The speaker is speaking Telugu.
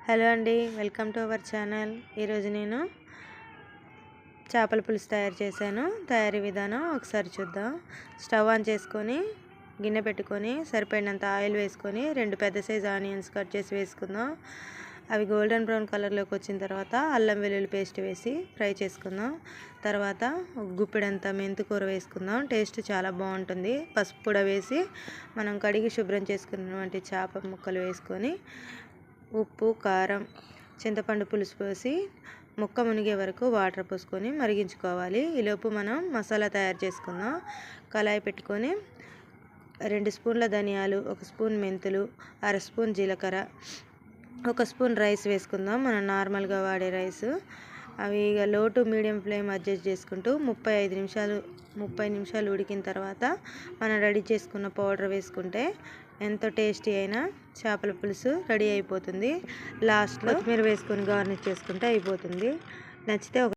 హలో అండి, వెల్కమ్ టు అవర్ ఛానల్. ఈరోజు నేను చేపల పులుసు తయారు చేశాను. తయారీ విధానం ఒకసారి చూద్దాం. స్టవ్ ఆన్ చేసుకొని గిన్నె పెట్టుకొని సరిపడినంత ఆయిల్ వేసుకొని 2 పెద్ద సైజు ఆనియన్స్ కట్ చేసి వేసుకుందాం. అవి గోల్డెన్ బ్రౌన్ కలర్లోకి వచ్చిన తర్వాత అల్లం వెల్లుల్లి పేస్ట్ వేసి ఫ్రై చేసుకుందాం. తర్వాత గుప్పెడంత మెంతికూర వేసుకుందాం. టేస్ట్ చాలా బాగుంటుంది. పసుపు కూడా వేసి మనం కడిగి శుభ్రం చేసుకున్నటువంటి చేప ముక్కలు వేసుకొని ఉప్పు, కారం, చింతపండు పులుసు పోసి ముక్క మునిగే వరకు వాటర్ పోసుకొని మరిగించుకోవాలి. ఈలోపు మనం మసాలా తయారు చేసుకుందాం. కళాయి పెట్టుకొని 2 స్పూన్ల ధనియాలు, 1 స్పూన్ మెంతులు, 1/2 స్పూన్ జీలకర్ర, 1 స్పూన్ రైస్ వేసుకుందాం. మనం నార్మల్గా వాడే రైస్. అవి ఇక లో టు మీడియం ఫ్లేమ్ అడ్జస్ట్ చేసుకుంటూ 30 నిమిషాలు ఉడికిన తర్వాత మనం రెడీ చేసుకున్న పౌడర్ వేసుకుంటే ఎంతో టేస్టీ అయిన చేపల పులుసు రెడీ అయిపోతుంది. లాస్ట్లో కొత్తిమీర వేసుకొని గార్నిష్ చేసుకుంటే అయిపోతుంది. నచ్చితే